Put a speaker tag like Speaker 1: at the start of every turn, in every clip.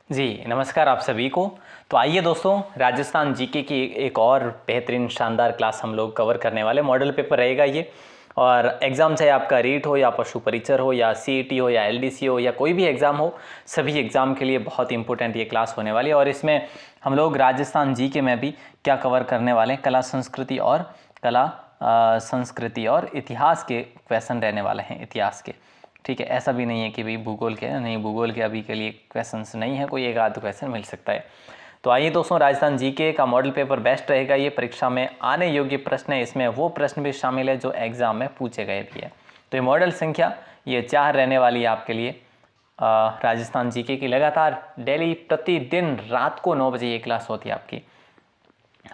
Speaker 1: जी नमस्कार आप सभी को। तो आइए दोस्तों, राजस्थान जीके की एक और बेहतरीन शानदार क्लास हम लोग कवर करने वाले। मॉडल पेपर रहेगा ये, और एग्ज़ाम चाहे आपका रीट हो या पशु परिचर हो या सीईटी हो या एलडीसी हो या कोई भी एग्ज़ाम हो, सभी एग्ज़ाम के लिए बहुत इंपॉर्टेंट ये क्लास होने वाली है। और इसमें हम लोग राजस्थान जीके में भी क्या कवर करने वाले हैं, संस्कृति और इतिहास के क्वेश्चन रहने वाले हैं, इतिहास के। ठीक है, ऐसा भी नहीं है कि भाई भूगोल के नहीं, भूगोल के अभी के लिए क्वेश्चंस नहीं है, कोई एक आध क्वेश्चन मिल सकता है। तो आइए दोस्तों, राजस्थान जीके का मॉडल पेपर बेस्ट रहेगा, ये परीक्षा में आने योग्य प्रश्न है, इसमें वो प्रश्न भी शामिल है जो एग्जाम में पूछे गए भी है। तो ये मॉडल संख्या ये 4 रहने वाली है आपके लिए राजस्थान जीके की। लगातार डेली प्रतिदिन रात को 9 बजे ये क्लास होती है आपकी।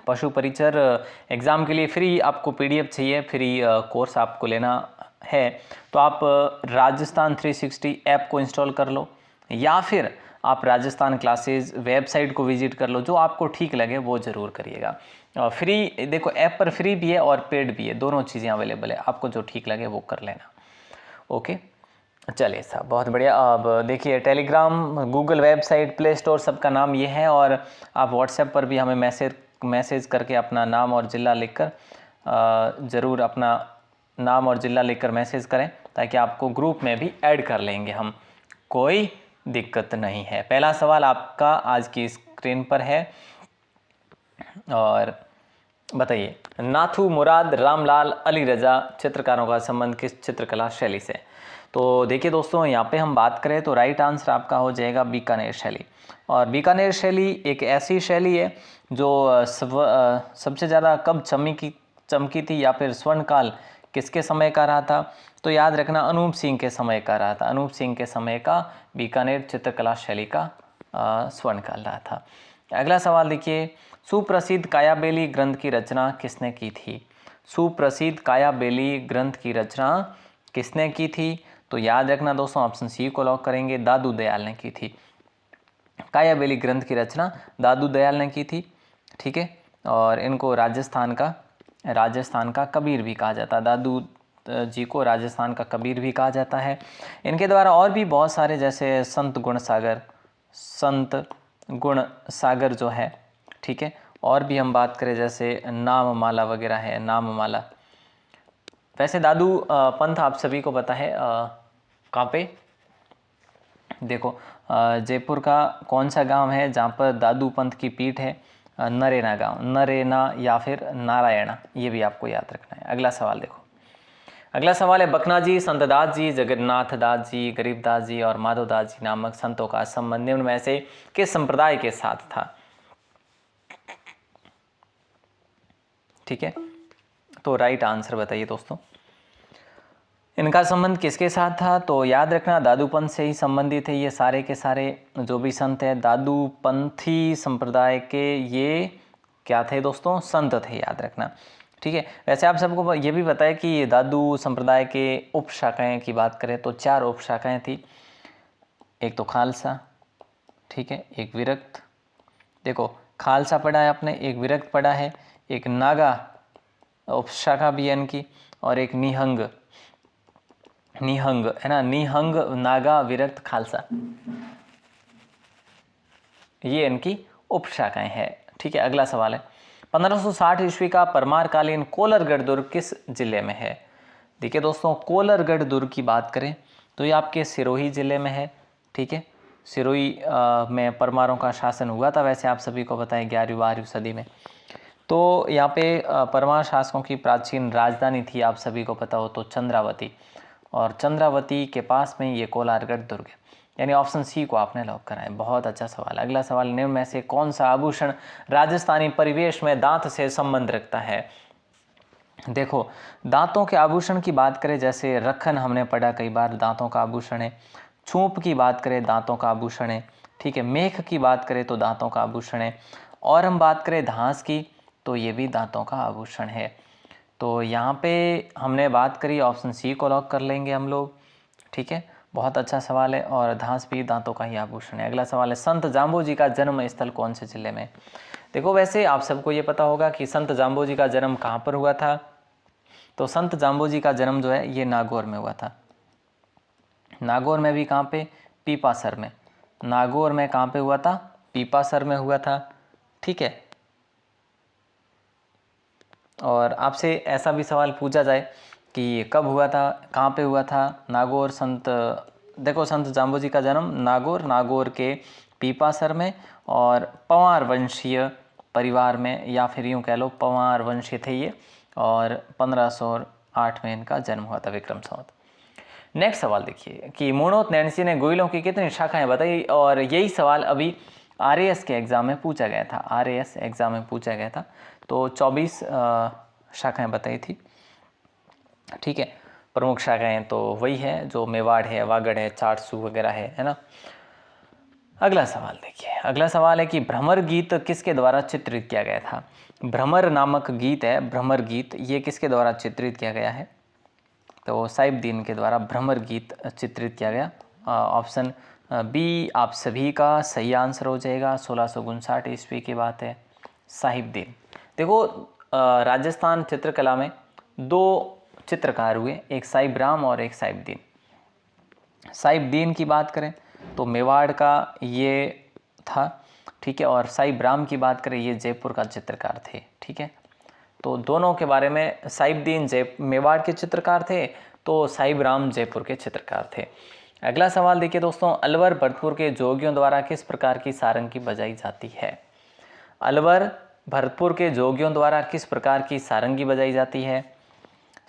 Speaker 1: पशु परिचर एग्ज़ाम के लिए फ्री आपको पीडीएफ चाहिए, फ्री कोर्स आपको लेना है, तो आप राजस्थान 360 ऐप को इंस्टॉल कर लो, या फिर आप राजस्थान क्लासेस वेबसाइट को विजिट कर लो। जो आपको ठीक लगे वो ज़रूर करिएगा। फ्री देखो, ऐप पर फ्री भी है और पेड भी है, दोनों चीज़ें अवेलेबल है, आपको जो ठीक लगे वो कर लेना। ओके, चलिए साहब, बहुत बढ़िया। अब देखिए, Telegram, Google website, play store, सबका नाम ये है। और आप व्हाट्सएप पर भी हमें मैसेज करके अपना नाम और ज़िला लिखकर ज़रूर अपना नाम और ज़िला लिखकर मैसेज करें, ताकि आपको ग्रुप में भी ऐड कर लेंगे हम, कोई दिक्कत नहीं है। पहला सवाल आपका आज की स्क्रीन पर है, और बताइए, नाथू मुराद रामलाल अली रजा चित्रकारों का संबंध किस चित्रकला शैली से? तो देखिए दोस्तों, यहाँ पे हम बात करें तो राइट आंसर आपका हो जाएगा बीकानेर शैली। और बीकानेर शैली एक ऐसी शैली है जो सबसे ज़्यादा कब चमकी थी, या फिर स्वर्णकाल किसके समय का रहा था? तो याद रखना, अनूप सिंह के समय का रहा था। अनूप सिंह के समय का बीकानेर चित्रकला शैली का स्वर्णकाल रहा था। अगला सवाल देखिए, सुप्रसिद्ध कायाबेली ग्रंथ की रचना किसने की थी? सुप्रसिद्ध कायाबेली ग्रंथ की रचना किसने की थी? तो याद रखना दोस्तों, ऑप्शन सी को लॉक करेंगे, दादू दयाल ने की थी। कायाबेली ग्रंथ की रचना दादू दयाल ने की थी। ठीक है, और इनको राजस्थान का कबीर भी कहा जाता है। दादू जी को राजस्थान का कबीर भी कहा जाता है। इनके द्वारा और भी बहुत सारे, जैसे संत गुण सागर जो है, ठीक है, और भी हम बात करें जैसे नाममाला वगैरह है, नाममाला। वैसे दादू पंथ आप सभी को पता है कहाँ पे, देखो जयपुर का कौन सा गांव है जहाँ पर दादू पंथ की पीठ है? नरेना गांव, नरेना या फिर नारायणा, ये भी आपको याद रखना है। अगला सवाल देखो, अगला सवाल है, बकनाजी, संतदास जी, जगन्नाथ दास जी, गरीबदास जी और माधवदास जी नामक संतों का संबंध निम्न में से किस संप्रदाय के साथ था? ठीक है, तो राइट आंसर बताइए दोस्तों, इनका संबंध किसके साथ था? तो याद रखना, दादूपंथ से ही संबंधित है ये सारे के सारे जो भी संत हैं, दादूपंथी संप्रदाय के ये क्या थे दोस्तों? संत थे, याद रखना। ठीक है, वैसे आप सबको ये भी बताया कि दादू संप्रदाय के उप शाखाएँ की बात करें तो 4 उप शाखाएँ थी। एक तो खालसा, ठीक है, एक विरक्त, देखो खालसा पढ़ा है आपने, एक विरक्त पढ़ा है, एक नागा उप शाखा भी है इनकी, और एक निहंग है ना, निहंग, नागा, विरक्त, खालसा, ये इनकी उप शाखाएं हैं। ठीक है, अगला सवाल है, 1560 ईस्वी का परमारकालीन कोलरगढ़ दुर्ग किस जिले में है? देखिए दोस्तों, कोलरगढ़ दुर्ग की बात करें तो ये आपके सिरोही जिले में है। ठीक है, सिरोही में परमारों का शासन हुआ था, वैसे आप सभी को पता है 11वीं-12वीं सदी में। तो यहाँ पे परमार शासकों की प्राचीन राजधानी थी, आप सभी को पता हो तो चंद्रावती, और चंद्रावती के पास में ये कोलारगढ़ दुर्ग है, यानी ऑप्शन सी को आपने लॉक करा है। बहुत अच्छा सवाल। अगला सवाल, निम्न में से कौन सा आभूषण राजस्थानी परिवेश में दांत से संबंध रखता है? देखो, दांतों के आभूषण की बात करें, जैसे रखन हमने पढ़ा कई बार, दांतों का आभूषण है। छूप की बात करें, दांतों का आभूषण है। ठीक है, मेख की बात करें तो दांतों का आभूषण है, और हम बात करें धांस की तो ये भी दांतों का आभूषण है। तो यहाँ पे हमने बात करी, ऑप्शन सी को लॉक कर लेंगे हम लोग। ठीक है, बहुत अच्छा सवाल है, और धांस भी दांतों का ही आभूषण है। अगला सवाल है, संत जाम्बोजी का जन्म स्थल कौन से जिले में? देखो, वैसे आप सबको ये पता होगा कि संत जाम्बोजी का जन्म कहाँ पर हुआ था। तो संत जाम्बोजी का जन्म जो है ये नागौर में हुआ था। नागौर में भी कहाँ पे? पीपासर में। नागौर में कहाँ पे हुआ था? पीपासर में हुआ था। ठीक है, और आपसे ऐसा भी सवाल पूछा जाए कि ये कब हुआ था, कहाँ पे हुआ था? नागौर देखो संत जाम्बू का जन्म नागौर के पीपासर में और पंवार वंशीय परिवार में, या फिर यूँ कह लो पंवार वंशीय थे ये, और 1508 में इनका जन्म हुआ था, विक्रम संवत। नेक्स्ट सवाल देखिए कि मुणोत नैन्सी ने गोइलों की कितनी शाखाएं बताई, और यही सवाल अभी RAS के एग्ज़ाम में पूछा गया था, RAS एग्ज़ाम में पूछा गया था। तो 24 शाखाएं बताई थी। ठीक है, प्रमुख शाखाएं तो वही है जो मेवाड़ है, वागड़ है, चाटसू वगैरह है ना। अगला सवाल देखिए, अगला सवाल है कि भ्रमर गीत किसके द्वारा चित्रित किया गया था? भ्रमर नामक गीत है, भ्रमर गीत, ये किसके द्वारा चित्रित किया गया है? तो साहिबदीन के द्वारा भ्रमर गीत चित्रित किया गया। ऑप्शन बी आप सभी का सही आंसर हो जाएगा। 1659 ईस्वी की बात है, साहिबदीन। देखो राजस्थान चित्रकला में दो चित्रकार हुए, एक साहिब राम और एक साहिबदीन। साहिबदीन की बात करें तो मेवाड़ का ये था, ठीक है, और साहिब राम की बात करें ये जयपुर का चित्रकार थे। ठीक है, तो दोनों के बारे में, साहिबदीन मेवाड़ के चित्रकार थे, तो साहिब राम जयपुर के चित्रकार थे। अगला सवाल देखिए दोस्तों, अलवर भरतपुर के जोगियों द्वारा किस प्रकार की सारंगी बजाई जाती है? अलवर भरतपुर के जोगियों द्वारा किस प्रकार की सारंगी बजाई जाती है?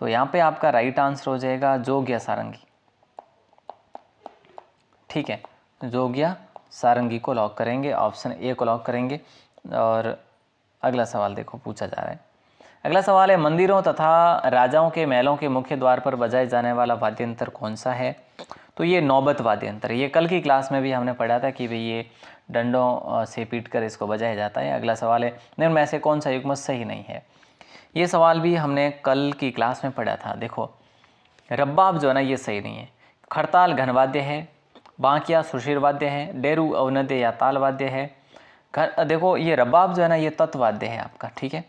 Speaker 1: तो यहाँ पे आपका राइट आंसर हो जाएगा जोगिया सारंगी। ठीक है, जोगिया सारंगी को लॉक करेंगे, ऑप्शन ए को लॉक करेंगे। और अगला सवाल देखो पूछा जा रहा है, अगला सवाल है मंदिरों तथा राजाओं के महलों के मुख्य द्वार पर बजाए जाने वाला वाद्य यंत्र कौन सा है? तो ये नौबत वाद्य यंत्र, ये कल की क्लास में भी हमने पढ़ा था कि भाई ये डंडों से पीट कर इसको बजाया जाता है। अगला सवाल है निम्न में से कौन सा युग्म सही नहीं है? ये सवाल भी हमने कल की क्लास में पढ़ा था। देखो रब्बाब जो है ना ये सही नहीं है, खड़ताल घनवाद्य है, बांकिया सुशीर वाद्य है, डेरू अवनद्य या ताल वाद्य है। देखो ये रब्बाब जो है ना ये तत्वाद्य है आपका। ठीक है,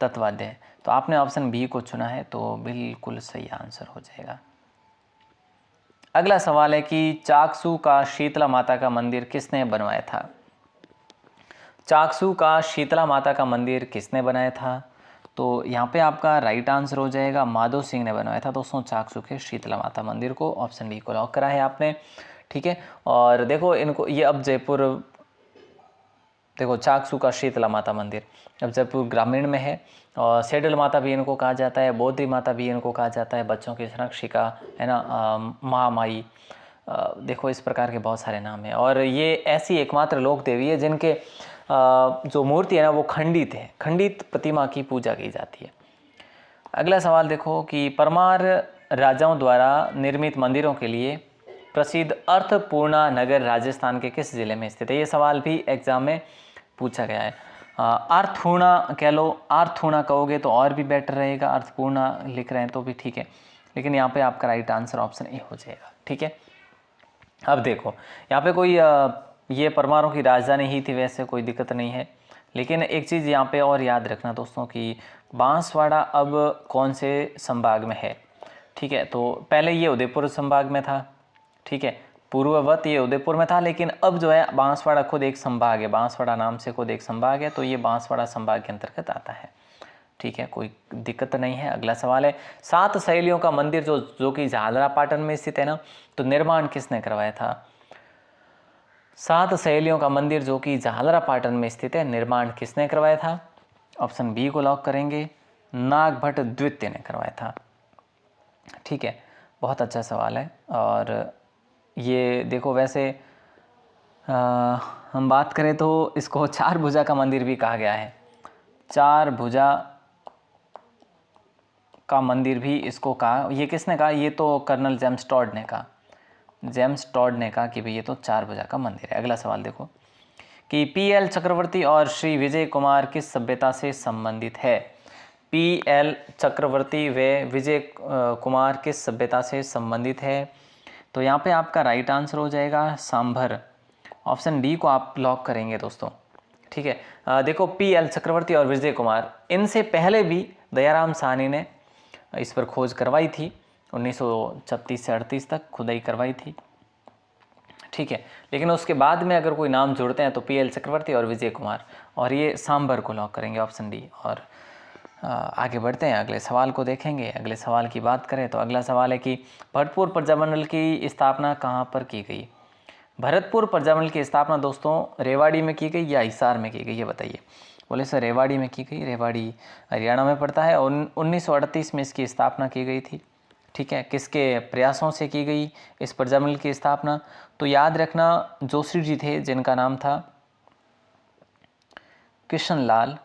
Speaker 1: तत्वाद्य है, तो आपने ऑप्शन बी को चुना है, तो बिल्कुल सही आंसर हो जाएगा। अगला सवाल है कि चाकसू का शीतला माता का मंदिर किसने बनवाया था? चाकसू का शीतला माता का मंदिर किसने बनाया था? तो यहाँ पे आपका राइट आंसर हो जाएगा माधो सिंह ने बनवाया था दोस्तों चाकसू के शीतला माता मंदिर को। ऑप्शन बी को लॉक करा है आपने। ठीक है, और देखो इनको ये अब जयपुर, देखो चाकसू का शीतला माता मंदिर अब जयपुर ग्रामीण में है, और सेडल माता भी इनको कहा जाता है, बोधि माता भी इनको कहा जाता है, बच्चों की संरक्षिका है ना, महामाई, देखो इस प्रकार के बहुत सारे नाम हैं। और ये ऐसी एकमात्र लोक देवी है जिनके जो मूर्ति है ना वो खंडित है, खंडित प्रतिमा की पूजा की जाती है। अगला सवाल देखो कि परमार राजाओं द्वारा निर्मित मंदिरों के लिए प्रसिद्ध अर्थपूर्णा नगर राजस्थान के किस जिले में स्थित है? ये सवाल भी एग्जाम में पूछा गया है। अर्थपूर्णा कह लो, अर्थपूर्णा कहोगे तो और भी बेटर रहेगा, अर्थपूर्णा लिख रहे हैं तो भी ठीक है, लेकिन यहाँ पे आपका राइट आंसर ऑप्शन ए हो जाएगा। ठीक है, अब देखो यहाँ पे कोई ये परमारों की राजधानी ही थी, वैसे कोई दिक्कत नहीं है, लेकिन एक चीज़ यहाँ पे और याद रखना दोस्तों कि बांसवाड़ा अब कौन से संभाग में है? ठीक है, तो पहले ये उदयपुर संभाग में था। ठीक है, पूर्ववत ये उदयपुर में था, लेकिन अब जो है बांसवाड़ा खुद एक संभाग है, बांसवाड़ा नाम से खुद एक संभाग है, तो ये बांसवाड़ा संभाग के अंतर्गत आता है। ठीक है, कोई दिक्कत नहीं है। अगला सवाल है सात सहेलियों का मंदिर जो कि झालरापाटन में स्थित है ना, तो निर्माण किसने करवाया था? सात सहेलियों का मंदिर जो कि झालरापाटन में स्थित है, निर्माण किसने करवाया था? ऑप्शन बी को लॉक करेंगे, नागभट्ट द्वितीय ने करवाया था। ठीक है, बहुत अच्छा सवाल है। और ये देखो वैसे हम बात करें तो इसको चार भुजा का मंदिर भी कहा गया है, चार भुजा का मंदिर भी इसको कहा। ये किसने कहा? ये तो कर्नल जेम्स टॉड ने कहा, जेम्स टॉड ने कहा कि भाई ये तो चार भुजा का मंदिर है। अगला सवाल देखो कि पीएल चक्रवर्ती और श्री विजय कुमार किस सभ्यता से संबंधित है? पीएल चक्रवर्ती व विजय कुमार किस सभ्यता से संबंधित है? तो यहाँ पे आपका राइट आंसर हो जाएगा सांभर। ऑप्शन डी को आप लॉक करेंगे दोस्तों। ठीक है, देखो पीएल चक्रवर्ती और विजय कुमार, इनसे पहले भी दयाराम साहनी ने इस पर खोज करवाई थी, 1936 से 38 तक खुदाई करवाई थी। ठीक है। लेकिन उसके बाद में अगर कोई नाम जुड़ते हैं तो PL चक्रवर्ती और विजय कुमार, और ये सांभर को लॉक करेंगे, ऑप्शन डी। और आगे बढ़ते हैं, अगले सवाल को देखेंगे। अगले सवाल की बात करें तो अगला सवाल है कि भरतपुर प्रजामंडल की स्थापना कहाँ पर की गई। भरतपुर प्रजामंडल की स्थापना दोस्तों रेवाड़ी में की गई या हिसार में की गई, ये बताइए। बोले सर रेवाड़ी में की गई। रेवाड़ी हरियाणा में पड़ता है और 1938 में इसकी स्थापना की गई थी। ठीक है, किसके प्रयासों से की गई इस प्रजामंडल की स्थापना, तो याद रखना जोशी जी थे जिनका नाम था कृष्णलाल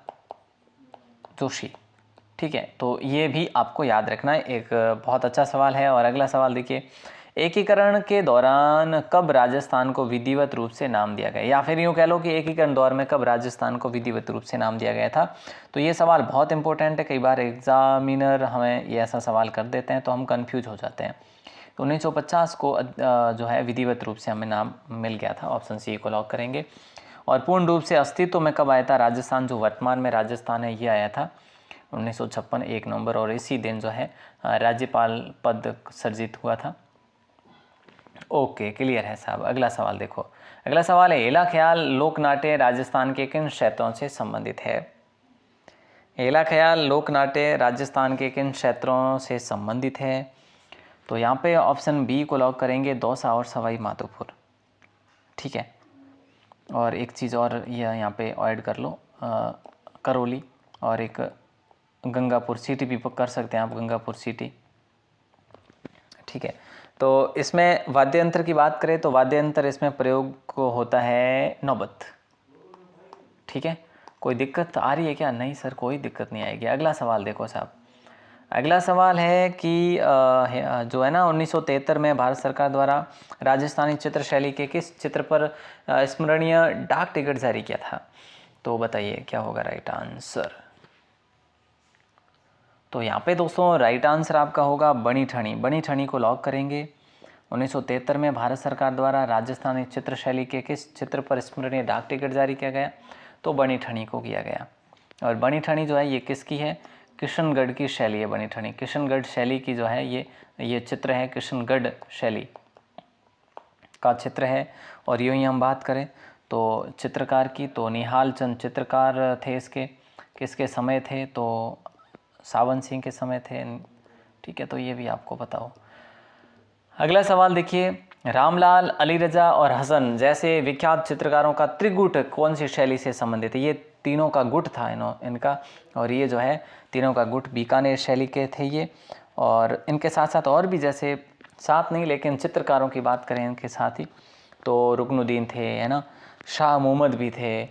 Speaker 1: जोशी। ठीक है, तो ये भी आपको याद रखना है, एक बहुत अच्छा सवाल है। और अगला सवाल देखिए, एकीकरण के दौरान कब राजस्थान को विधिवत रूप से नाम दिया गया, या फिर यूँ कह लो कि एकीकरण दौर में कब राजस्थान को विधिवत रूप से नाम दिया गया था। तो ये सवाल बहुत इंपॉर्टेंट है, कई बार एग्जामिनर हमें ये ऐसा सवाल कर देते हैं तो हम कंफ्यूज हो जाते हैं। तो 1950 को जो है विधिवत रूप से हमें नाम मिल गया था, ऑप्शन सी को लॉक करेंगे। और पूर्ण रूप से अस्तित्व में कब आया था राजस्थान, जो वर्तमान में राजस्थान है, ये आया था 1956 1 नवंबर, और इसी दिन जो है राज्यपाल पद सर्जित हुआ था। ओके, क्लियर है साहब। अगला सवाल देखो, अगला सवाल है एला ख्याल लोक नाट्य राजस्थान के किन क्षेत्रों से संबंधित है। एला ख्याल लोक नाट्य राजस्थान के किन क्षेत्रों से संबंधित है, तो यहाँ पे ऑप्शन बी को लॉक करेंगे, दौसा और सवाई माधोपुर। ठीक है, और एक चीज़ और यहाँ पे ऐड कर लो, करौली, और एक गंगापुर सिटी भी कर सकते हैं आप, गंगापुर सिटी। ठीक है, तो इसमें वाद्य यंत्र की बात करें तो वाद्य यंत्र इसमें प्रयोग होता है नौबत। ठीक है, कोई दिक्कत आ रही है क्या? नहीं सर, कोई दिक्कत नहीं आएगी। अगला सवाल देखो साहब, अगला सवाल है कि जो है ना 1973 में भारत सरकार द्वारा राजस्थानी चित्र शैली के किस चित्र पर स्मरणीय डाक टिकट जारी किया था, तो बताइए क्या होगा राइट आंसर। तो यहाँ पे दोस्तों राइट आंसर आपका होगा बनी ठनी। बनी ठनी को लॉक करेंगे। 1973 में भारत सरकार द्वारा राजस्थानी चित्र शैली के किस चित्र पर स्मरणीय डाक टिकट जारी किया गया, तो बनी ठनी को किया गया। और बनी ठनी जो है ये किसकी है, किशनगढ़ की शैली है बनी ठनी। किशनगढ़ शैली की जो है ये चित्र है, किशनगढ़ शैली का चित्र है। और यूँ ही हम बात करें तो चित्रकार की, तो निहाल चंद चित्रकार थे इसके, किसके समय थे, तो सावन सिंह के समय थे। ठीक है, तो ये भी आपको बताओ। अगला सवाल देखिए, रामलाल, अली रजा और हसन जैसे विख्यात चित्रकारों का त्रिगुट कौन सी शैली से संबंधित है। ये तीनों का गुट था इनका, और ये जो है तीनों का गुट बीकानेर शैली के थे ये। और इनके साथ साथ और भी, जैसे साथ नहीं लेकिन चित्रकारों की बात करें इनके साथ ही, तो रुकनुद्दीन थे, है ना, शाह मोहम्मद भी थे,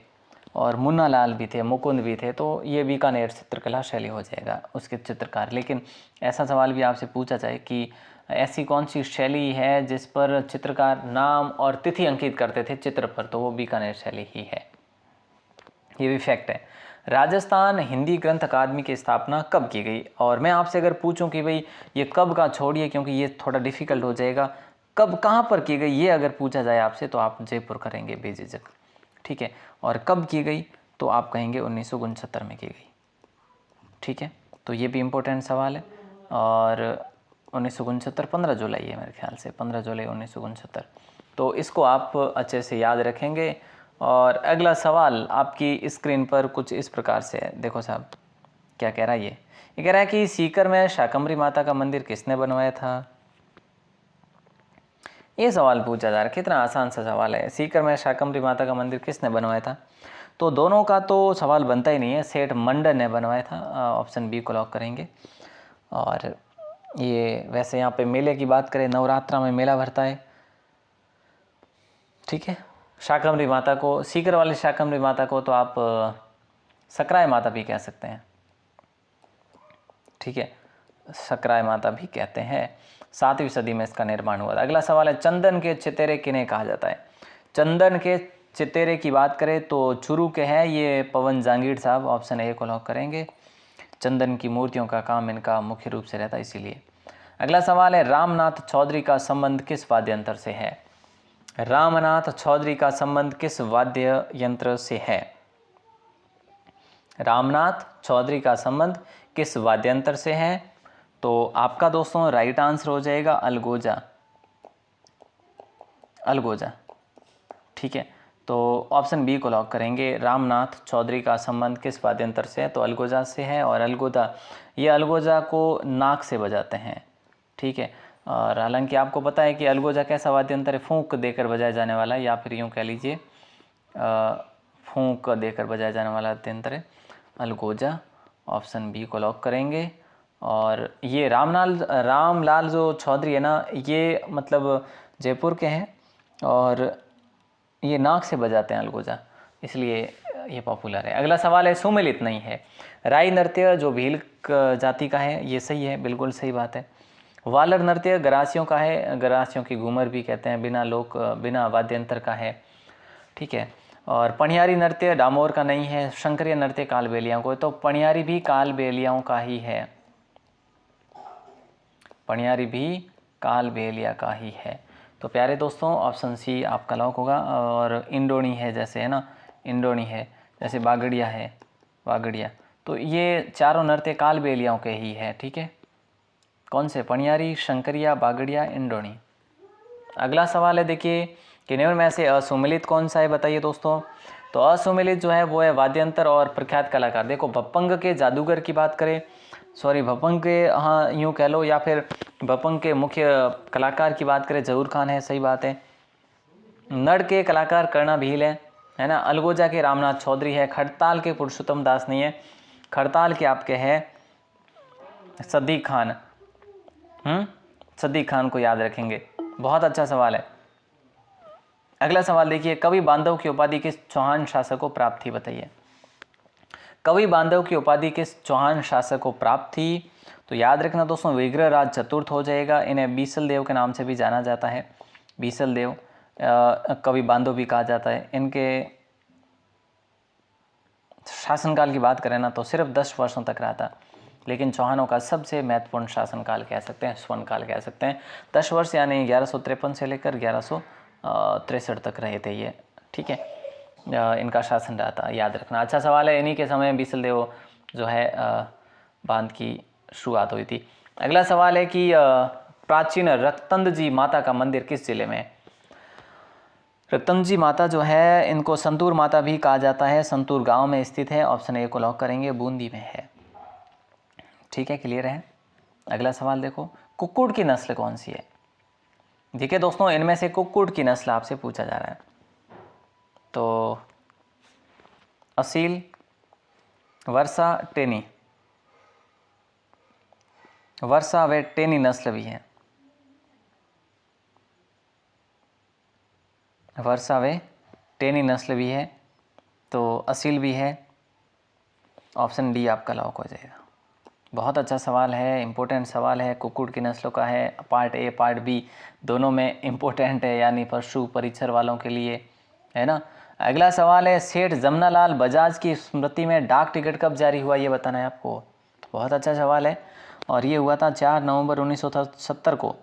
Speaker 1: और मुन्ना लाल भी थे, मुकुंद भी थे। तो ये बीकानेर चित्रकला शैली हो जाएगा उसके चित्रकार। लेकिन ऐसा सवाल भी आपसे पूछा जाए कि ऐसी कौन सी शैली है जिस पर चित्रकार नाम और तिथि अंकित करते थे चित्र पर, तो वो बीकानेर शैली ही है। ये भी फैक्ट है। राजस्थान हिंदी ग्रंथ अकादमी की स्थापना कब की गई, और मैं आपसे अगर पूछूं कि भाई ये कब का छोड़िए क्योंकि ये थोड़ा डिफिकल्ट हो जाएगा, कब कहाँ पर की गई ये अगर पूछा जाए आपसे तो आप जयपुर करेंगे बेझिझक। ठीक है, और कब की गई तो आप कहेंगे 1969 में की गई। ठीक है, तो ये भी इम्पोर्टेंट सवाल है। और 1969 15 जुलाई है मेरे ख्याल से, 15 जुलाई 1969। तो इसको आप अच्छे से याद रखेंगे। और अगला सवाल आपकी स्क्रीन पर कुछ इस प्रकार से है, देखो साहब क्या कह रहा है ये कह रहा है कि सीकर में शाकंभरी माता का मंदिर किसने बनवाया था। ये सवाल पूछा जा रहा है, कितना आसान सा सवाल है। सीकर में शाकंभरी माता का मंदिर किसने बनवाया था, तो दोनों का तो सवाल बनता ही नहीं है, सेठ मंडन ने बनवाया था, ऑप्शन बी को लॉक करेंगे। और ये वैसे यहाँ पे मेले की बात करें, नवरात्रा में मेला भरता है। ठीक है, शाकंभरी माता को, सीकर वाली शाकंभरी माता को तो आप सकराय माता भी कह सकते हैं। ठीक है, सकराय माता भी कहते हैं। 7वीं सदी में इसका निर्माण हुआ था। अगला सवाल है, चंदन के चितेरे किन्हें कहा जाता है। चंदन के चितेरे की बात करें तो चुरू के हैं ये पवन जांगीर साहब, ऑप्शन ए को लॉक करेंगे। चंदन की मूर्तियों का काम इनका मुख्य रूप से रहता है इसीलिए। अगला सवाल है, रामनाथ चौधरी का संबंध किस वाद्य यंत्र से है। रामनाथ चौधरी का संबंध किस वाद्य यंत्र से है। रामनाथ चौधरी का संबंध किस वाद्य यंत्र से है, तो आपका दोस्तों राइट आंसर हो जाएगा अलगोजा। अलगोजा, ठीक है, तो ऑप्शन बी को लॉक करेंगे। रामनाथ चौधरी का संबंध किस वाद्यंत्र से है? तो अलगोजा से है। और अलगोजा, ये अलगोजा को नाक से बजाते हैं, ठीक है। और हालांकि आपको पता है कि अलगोजा कैसा वाद्यंत्र है? फूंक देकर बजाया जाने वाला, या फिर यूँ कह लीजिए फूंक देकर बजाया जाने वाला वाद्यंत्र है अलगोजा। ऑप्शन बी को लॉक करेंगे। और ये रामलाल जो चौधरी है ना, ये मतलब जयपुर के हैं और ये नाक से बजाते हैं अलगोजा, इसलिए ये पॉपुलर है। अगला सवाल है, सुमेलित नहीं है। राई नृत्य जो भील जाति का है, ये सही है, बिल्कुल सही बात है। वालर नृत्य गरासियों का है, गरासियों की घूमर भी कहते हैं, बिना वाद्यंत्र का है, ठीक है। और पनियारी नृत्य डामोर का नहीं है। शंकरीय नृत्य कालबेलियाओं को, तो पनियारी भी कालबेलियाओं का ही है, पनियारी भी कालबेलिया का ही है। तो प्यारे दोस्तों ऑप्शन सी आपका लॉक होगा। और इंडोनी है जैसे, है ना, इंडोनी है जैसे, बागड़िया है, बागड़िया, तो ये चारों नृत्य कालबेलियाओं के ही है, ठीक है। कौन से? पनियारी, शंकरिया, बागड़िया, इंडोनी। अगला सवाल है, देखिए कि निम्न में से असुमिलित कौन सा है? बताइए दोस्तों। तो असुमिलित जो है वो है वाद्यंत्र और प्रख्यात कलाकार। देखो भपंग के जादूगर की बात करें, सॉरी भपंग के, हाँ यूँ कह लो, या फिर भपंग के मुख्य कलाकार की बात करें, जहूर खान है, सही बात है। नड़ के कलाकार कर्णा भील है ना। अलगोजा के रामनाथ चौधरी है। खड़ताल के पुरुषोत्तम दास नहीं है। खड़ताल के आपके है सदीक खान, सदीक खान को याद रखेंगे। बहुत अच्छा सवाल है। अगला सवाल देखिए, कवि बांधव की उपाधि किस चौहान शासक को प्राप्त थी? बताइए। कवि बांधव की उपाधि किस चौहान शासक को प्राप्त थी? तो याद रखना दोस्तों, विग्रहराज चतुर्थ हो जाएगा। इन्हें बीसल देव के नाम से भी जाना जाता है, बीसल देव कवि बांधव भी कहा जाता है। इनके शासनकाल की बात करें ना तो सिर्फ 10 वर्षों तक रहा था, लेकिन चौहानों का सबसे महत्वपूर्ण शासनकाल कह सकते हैं, स्वर्णकाल कह सकते हैं। 10 वर्ष यानी 1153 से लेकर 1163 तक रहे थे ये, ठीक है। इनका शासन रहा था, याद रखना। अच्छा सवाल है। इन्हीं के समय बीसल देव जो है बांध की शुरुआत हुई थी। अगला सवाल है कि प्राचीन रक्तंद जी माता का मंदिर किस जिले में है? रक्तंद जी माता जो है, इनको संतूर माता भी कहा जाता है, संतूर गांव में स्थित है। ऑप्शन ए को लॉक करेंगे, बूंदी में है, ठीक है, क्लियर है। अगला सवाल देखो, कुक्कुट की नस्ल कौन सी है? देखिए दोस्तों, इनमें से कुक्कुट की नस्ल आपसे पूछा जा रहा है। तो असील, वर्षा, टेनी, वर्षा व टेनी नस्ल भी है, वर्षा व टेनी नस्ल भी है, तो असील भी है। ऑप्शन डी आपका लॉक हो जाएगा। बहुत अच्छा सवाल है, इम्पोर्टेंट सवाल है, कुक्कुट की नस्लों का है। पार्ट ए पार्ट बी दोनों में इम्पोर्टेंट है, यानी पशु परीक्षर वालों के लिए, है ना। अगला सवाल है, सेठ जमनालाल बजाज की स्मृति में डाक टिकट कब जारी हुआ, ये बताना है आपको। बहुत अच्छा सवाल है, और ये हुआ था 4 नवंबर 1970 को,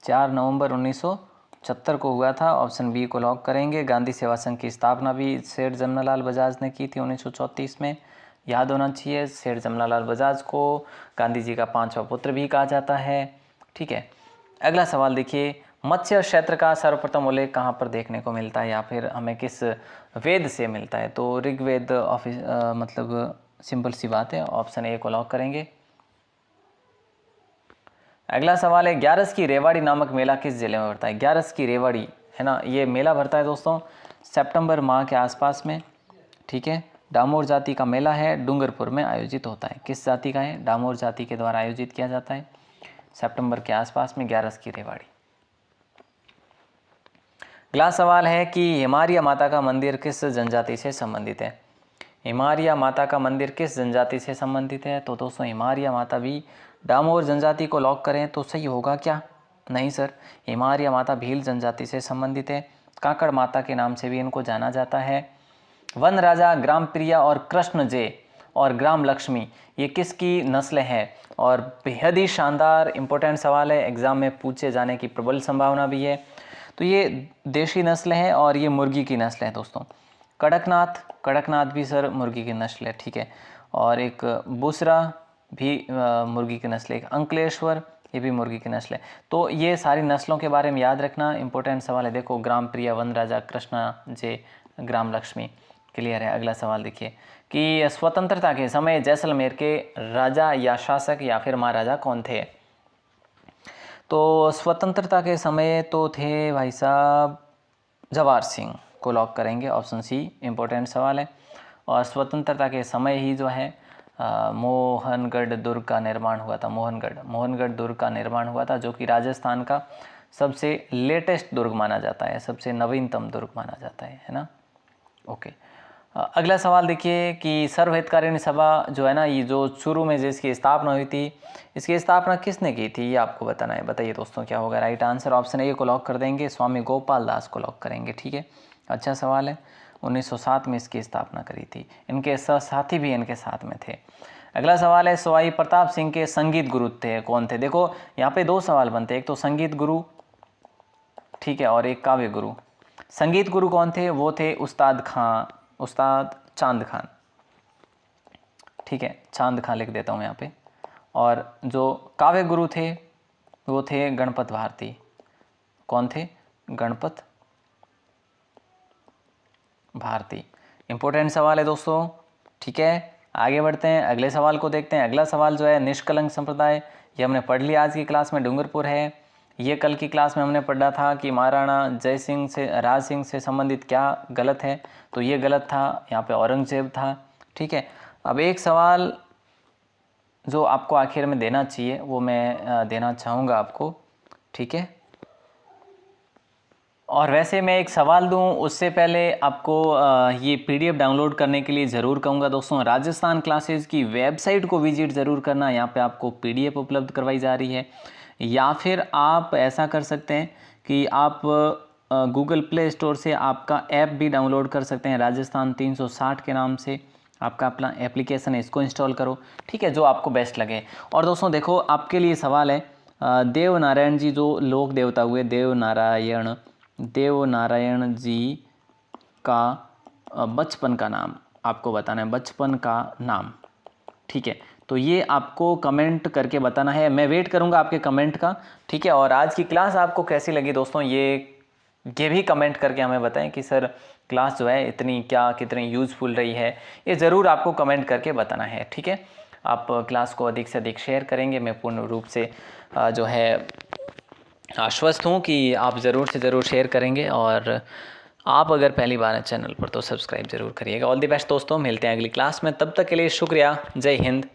Speaker 1: 4 नवंबर 1970 को हुआ था। ऑप्शन बी को लॉक करेंगे। गांधी सेवा संघ की स्थापना भी सेठ जमनालाल बजाज ने की थी 1934 में, याद होना चाहिए। सेठ जमनालाल बजाज को गांधी जी का 5वां पुत्र भी कहा जाता है, ठीक है। अगला सवाल देखिए, मत्स्य क्षेत्र का सर्वप्रथम उल्लेख कहाँ पर देखने को मिलता है, या फिर हमें किस वेद से मिलता है? तो ऋग्वेद मतलब सिंपल सी बात है, ऑप्शन ए को लॉक करेंगे। अगला सवाल है, ग्यारस की रेवाड़ी नामक मेला किस जिले में भरता है? ग्यारस की रेवाड़ी, है ना, ये मेला भरता है दोस्तों सितंबर माह के आसपास में, ठीक है। डामोर जाति का मेला है, डूंगरपुर में आयोजित होता है। किस जाति का है? डामोर जाति के द्वारा आयोजित किया जाता है सितंबर के आसपास में, ग्यारस की रेवाड़ी। अगला सवाल है कि हिमारिया माता का मंदिर किस जनजाति से संबंधित है? हिमारिया माता का मंदिर किस जनजाति से संबंधित है? तो दोस्तों हिमारिया माता भी डामोर जनजाति को लॉक करें तो सही होगा क्या? नहीं सर, हिमारिया माता भील जनजाति से संबंधित है। काकड़ माता के नाम से भी इनको जाना जाता है। वन राजा, ग्राम प्रिया और कृष्ण जे और ग्राम लक्ष्मी, ये किसकी नस्लें हैं? और बेहद ही शानदार इंपॉर्टेंट सवाल है, एग्जाम में पूछे जाने की प्रबल संभावना भी है। तो ये देशी नस्लें हैं और ये मुर्गी की नस्ल है दोस्तों। कड़कनाथ, कड़कनाथ भी सर मुर्गी की नस्ल है, ठीक है। और एक बुसरा भी मुर्गी की नस्ल है। अंकलेश्वर, ये भी मुर्गी की नस्ल है। तो ये सारी नस्लों के बारे में याद रखना, इंपॉर्टेंट सवाल है। देखो ग्राम प्रिया, वन राजा, कृष्णा जे, ग्राम लक्ष्मी, क्लियर है। अगला सवाल देखिए कि स्वतंत्रता के समय जैसलमेर के राजा या शासक या फिर महाराजा कौन थे? तो स्वतंत्रता के समय तो थे भाई साहब जवाहर सिंह, को लॉक करेंगे, ऑप्शन सी इम्पोर्टेंट सवाल है। और स्वतंत्रता के समय ही जो है मोहनगढ़ दुर्ग का निर्माण हुआ था। मोहनगढ़ दुर्ग का निर्माण हुआ था, जो कि राजस्थान का सबसे लेटेस्ट दुर्ग माना जाता है, सबसे नवीनतम दुर्ग माना जाता है ना। ओके, अगला सवाल देखिए कि सर्व हितकारिणी सभा जो है ना, ये जो शुरू में जिसकी स्थापना हुई थी, इसकी स्थापना किसने की थी, ये आपको बताना है। बताइए दोस्तों क्या होगा राइट आंसर? ऑप्शन ए को लॉक कर देंगे, स्वामी गोपाल दास को लॉक करेंगे। ठीक है, अच्छा सवाल है। 1907 में इसकी स्थापना करी थी। इनके साथी भी इनके साथ में थे। अगला सवाल है सवाई प्रताप सिंह के संगीत गुरु थे कौन थे? देखो यहाँ पे दो सवाल बनते हैं, एक तो संगीत गुरु, ठीक है, और एक काव्य गुरु। संगीत गुरु कौन थे? वो थे उस्ताद चांद खान, ठीक है, चांद खान लिख देता हूँ यहाँ पे। और जो काव्य गुरु थे वो थे गणपत भारती। कौन थे? गणपत भारती। इंपॉर्टेंट सवाल है दोस्तों, ठीक है। आगे बढ़ते हैं, अगले सवाल को देखते हैं। अगला सवाल जो है निष्कलंक संप्रदाय, ये हमने पढ़ लिया आज की क्लास में, डूंगरपुर है। ये कल की क्लास में हमने पढ़ा था कि महाराणा जय सिंह से, राज सिंह से संबंधित क्या गलत है, तो ये गलत था, यहाँ पे औरंगजेब था। ठीक है, अब एक सवाल जो आपको आखिर में देना चाहिए वो मैं देना चाहूँगा आपको, ठीक है। और वैसे मैं एक सवाल दूं उससे पहले आपको ये पीडीएफ डाउनलोड करने के लिए ज़रूर कहूँगा दोस्तों, राजस्थान क्लासेस की वेबसाइट को विजिट ज़रूर करना। यहाँ पे आपको पीडीएफ उपलब्ध करवाई जा रही है, या फिर आप ऐसा कर सकते हैं कि आप गूगल प्ले स्टोर से आपका ऐप भी डाउनलोड कर सकते हैं, राजस्थान 360 के नाम से आपका अपना एप्लीकेशन है, इसको इंस्टॉल करो, ठीक है, जो आपको बेस्ट लगे। और दोस्तों देखो आपके लिए सवाल है, देव नारायण जी जो लोक देवता हुए, देव नारायण जी का बचपन का नाम आपको बताना है, बचपन का नाम, ठीक है। तो ये आपको कमेंट करके बताना है, मैं वेट करूंगा आपके कमेंट का, ठीक है। और आज की क्लास आपको कैसी लगी दोस्तों, ये भी कमेंट करके हमें बताएं कि सर क्लास जो है कितनी यूज़फुल रही है, ये ज़रूर आपको कमेंट करके बताना है, ठीक है। आप क्लास को अधिक से अधिक शेयर करेंगे, मैं पूर्ण रूप से जो है आश्वस्त हूँ कि आप ज़रूर से ज़रूर शेयर करेंगे। और आप अगर पहली बार हैं चैनल पर तो सब्सक्राइब ज़रूर करिएगा। ऑल द बेस्ट दोस्तों, मिलते हैं अगली क्लास में, तब तक के लिए शुक्रिया। जय हिंद,